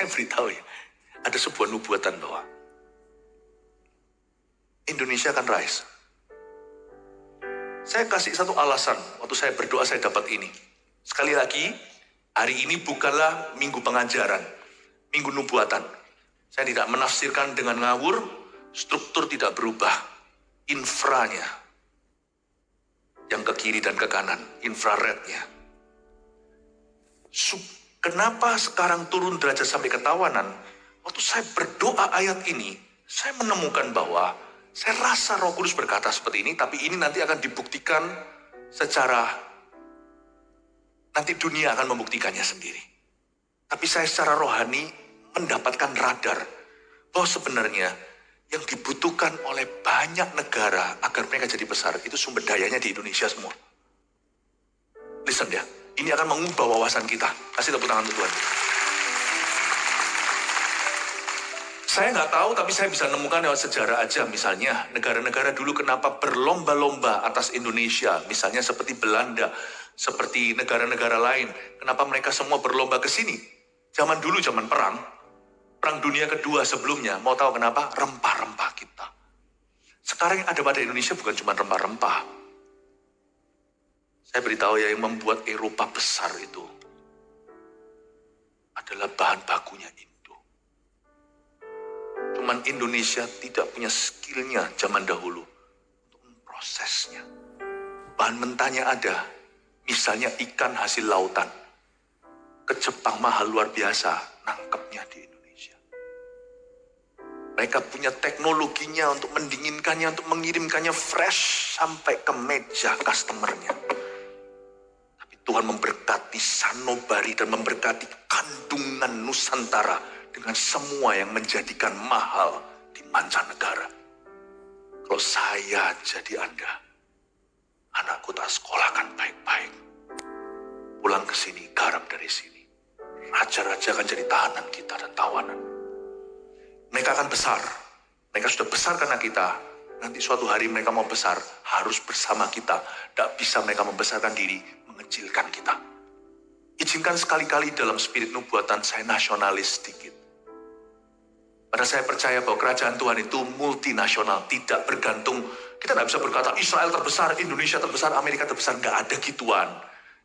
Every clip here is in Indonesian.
saya beritahu ya, ada sebuah nubuatan bahwa Indonesia akan rise. Saya kasih satu alasan, waktu saya berdoa saya dapat ini. Sekali lagi, hari ini bukanlah minggu pengajaran, minggu nubuatan. Saya tidak menafsirkan dengan ngawur, struktur tidak berubah. Infranya, yang ke kiri dan ke kanan, infrarednya. Kenapa sekarang turun derajat sampai ketawanan? Waktu saya berdoa ayat ini, saya menemukan bahwa saya rasa Roh Kudus berkata seperti ini, tapi ini nanti akan dibuktikan secara, nanti dunia akan membuktikannya sendiri. Tapi saya secara rohani mendapatkan radar bahwa sebenarnya yang dibutuhkan oleh banyak negara agar mereka jadi besar, itu sumber dayanya di Indonesia semua. Listen ya, ini akan mengubah wawasan kita. Kasih tepuk tangan untuk Tuhan. Saya nggak tahu, tapi saya bisa nemukan lewat sejarah aja. Misalnya, negara-negara dulu kenapa berlomba-lomba atas Indonesia. Misalnya seperti Belanda, seperti negara-negara lain. Kenapa mereka semua berlomba ke sini? Zaman dulu, zaman perang. Perang Dunia Kedua sebelumnya, mau tahu kenapa? Rempah-rempah kita. Sekarang yang ada pada Indonesia bukan cuma rempah-rempah. Saya beritahu ya, yang membuat Eropa besar itu adalah bahan bakunya Indo. Cuman Indonesia tidak punya skillnya zaman dahulu untuk memprosesnya. Bahan mentahnya ada, misalnya ikan hasil lautan. Ke Jepang mahal luar biasa, nangkepnya di Indonesia. Mereka punya teknologinya untuk mendinginkannya, untuk mengirimkannya fresh sampai ke meja customernya. Tapi Tuhan memberkati sanubari dan memberkati kandungan Nusantara dengan semua yang menjadikan mahal di mancanegara. Kalau saya jadi Anda, anakku tak sekolahkan baik-baik. Pulang ke sini, garap dari sini. Raja-raja akan jadi tahanan kita dan tawanan. Mereka akan besar. Mereka sudah besar karena kita. Nanti suatu hari mereka mau besar, harus bersama kita. Tidak bisa mereka membesarkan diri, mengecilkan kita. Izinkan sekali-kali dalam spirit nubuatan saya nasionalis sedikit. Padahal saya percaya bahwa kerajaan Tuhan itu multinasional, tidak bergantung. Kita tidak bisa berkata Israel terbesar, Indonesia terbesar, Amerika terbesar. Nggak ada gituan.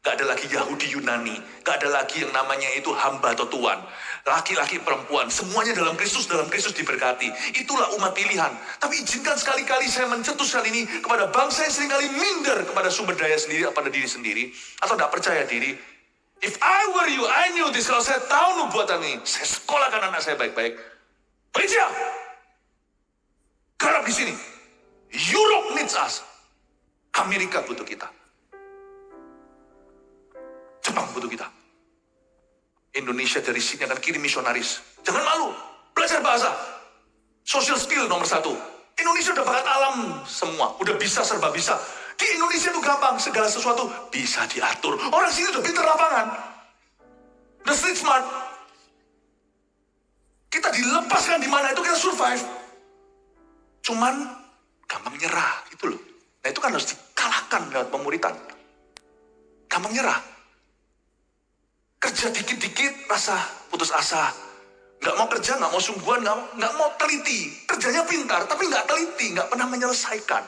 Nggak ada lagi Yahudi Yunani. Nggak ada lagi yang namanya itu hamba atau tuan. Laki-laki perempuan, semuanya dalam Kristus diberkati. Itulah umat pilihan. Tapi izinkan sekali-kali saya mencetuskan ini kepada bangsa yang seringkali minder kepada sumber daya sendiri, pada diri sendiri. Atau tidak percaya diri. If I were you, I knew this. Kalau saya tahu nubuatan ini, saya sekolahkan anak saya baik-baik. Malaysia, garap di sini. Europe needs us. Amerika butuh kita. Jepang butuh kita. Indonesia dari sini akan kirim misionaris. Jangan malu, belajar bahasa. Social skill nomor 1. Indonesia udah bakat alam semua, udah bisa, serba bisa. Di Indonesia itu gampang, segala sesuatu bisa diatur. Orang sini udah pintar lapangan. The street smart. Kita dilepaskan di mana itu kita survive. Cuman gampang nyerah gitu loh. Nah itu kan harus dikalahkan lewat pemuritan. Gampang nyerah. Kerja dikit-dikit rasa putus asa. Nggak mau kerja, nggak mau sungguhan, nggak mau teliti. Kerjanya pintar tapi nggak teliti, nggak pernah menyelesaikan.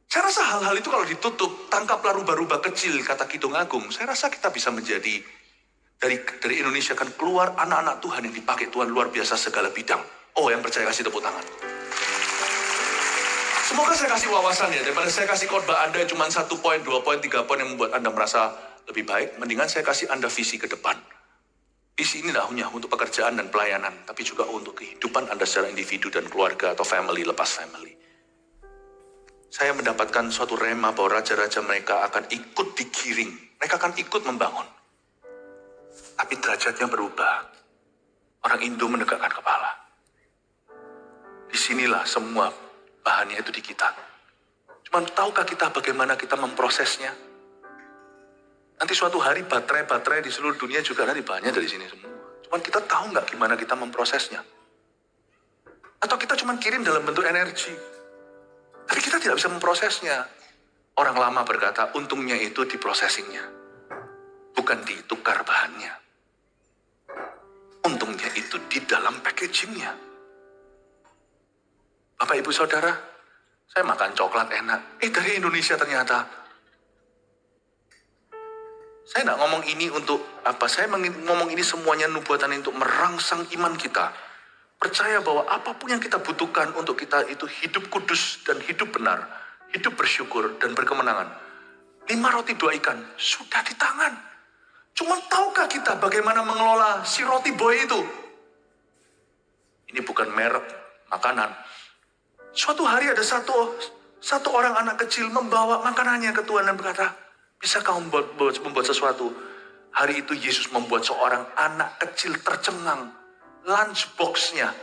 Saya rasa hal-hal itu kalau ditutup, tangkaplah rubah-rubah kecil, kata Kidung Agung. Saya rasa kita bisa menjadi dari Indonesia akan keluar anak-anak Tuhan yang dipakai Tuhan luar biasa segala bidang. Oh, yang percaya kasih tepuk tangan. Semoga saya kasih wawasan ya, daripada saya kasih khotbah Anda cuma 1 poin, 2 poin, 3 poin yang membuat Anda merasa lebih baik. Mendingan saya kasih Anda visi ke depan. Visi ini tidak hanya untuk pekerjaan dan pelayanan, tapi juga untuk kehidupan Anda secara individu dan keluarga atau family, lepas family. Saya mendapatkan suatu rema bahwa raja-raja mereka akan ikut digiring. Mereka akan ikut membangun. Tapi derajatnya berubah. Orang Indo menegakkan kepala. Disinilah semua bahannya itu di kita. Cuman tahukah kita bagaimana kita memprosesnya? Nanti suatu hari baterai-baterai di seluruh dunia juga nanti bahannya dari sini semua. Cuman kita tahu nggak gimana kita memprosesnya? Atau kita cuma kirim dalam bentuk energi. Tapi kita tidak bisa memprosesnya. Orang lama berkata, untungnya itu di processingnya. Bukan ditukar bahannya. Untungnya untungnya itu di dalam packagingnya. Bapak Ibu Saudara, saya makan coklat enak. Dari Indonesia ternyata. Saya nggak ngomong ini untuk apa, saya ngomong ini semuanya nubuatan untuk merangsang iman kita. Percaya bahwa apapun yang kita butuhkan untuk kita itu hidup kudus dan hidup benar, hidup bersyukur dan berkemenangan. 5 roti 2 ikan sudah di tangan. Cuma tahukah kita bagaimana mengelola si roti boy itu? Ini bukan merek makanan. Suatu hari ada satu orang anak kecil membawa makanannya ke Tuhan dan berkata, bisa kamu membuat sesuatu? Hari itu Yesus membuat seorang anak kecil tercengang. Lunchbox-nya,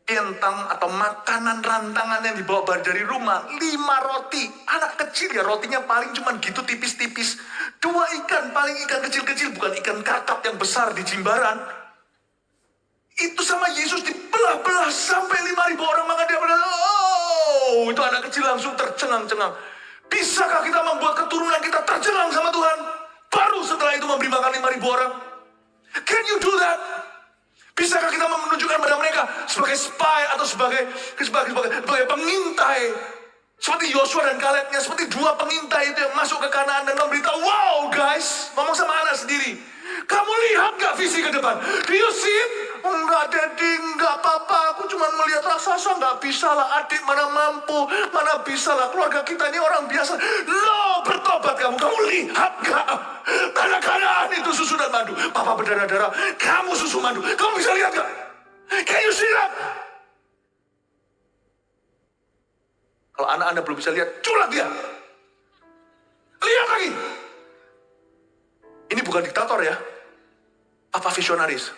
bentang atau makanan rantangan yang dibawa dari rumah, 5 roti. Anak kecil ya, rotinya paling cuman gitu tipis-tipis. 2 ikan, paling ikan kecil-kecil, bukan ikan kakap yang besar di Jimbaran. Itu sama Yesus dibelah-belah sampai 5.000 orang makan dia. Oh, itu anak kecil langsung tercengang-cengang. Bisakah kita membuat keturunan kita tercengang sama Tuhan? Baru setelah itu memberi makan 5.000 orang. Can you do that? Bisakah kita menunjukkan pada mereka sebagai spy atau sebagai pengintai? Seperti Yosua dan Kalebnya, seperti 2 pengintai itu yang masuk ke Kanaan dan memberitahu, wow guys, ngomong sama anak sendiri. Kamu lihat gak visi ke depan? Do you see it? Enggak, Daddy, enggak apa-apa. Aku cuma melihat rasa-rasa, enggak bisa lah. Adik mana mampu, mana bisa lah. Keluarga kita ini orang biasa. No, bertobat kamu. Kamu lihat gak? Tanah Kanaan itu susu dan madu. Papa berdarah-darah, kamu susu madu. Kamu bisa lihat gak? Can you see that? Kalau anak Anda belum bisa lihat, culat dia. Lihat lagi. Ini bukan diktator ya. Papa visionaris.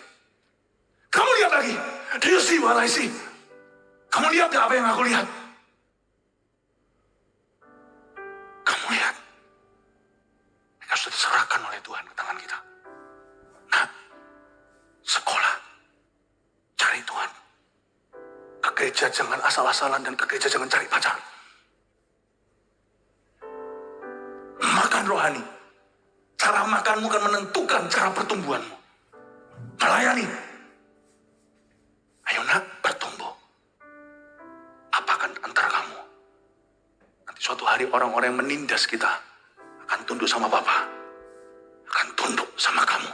Kamu lihat lagi. Do you see what I see? Kamu lihat gak apa yang aku lihat? Kamu lihat. Mereka sudah diserahkan oleh Tuhan ke tangan kita. Nah, sekolah. Cari Tuhan. Ke gereja jangan asal-asalan dan ke gereja jangan cari pacar. Makan rohani. Cara makanmu akan menentukan cara pertumbuhanmu. Melayani. Ayo nak, bertumbuh. Apakan antara kamu? Nanti suatu hari orang-orang yang menindas kita akan tunduk sama Papa. Akan tunduk sama kamu.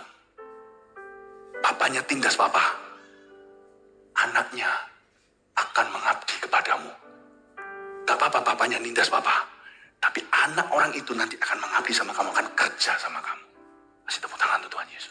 Papanya tindas Papa. Anaknya akan mengabdi kepadamu. Gak apa-apa papanya nindas Papa. Tapi anak orang itu nanti akan mengabdi sama kamu, akan kerja sama kamu. Kasih tepuk tangan untuk Tuhan Yesus.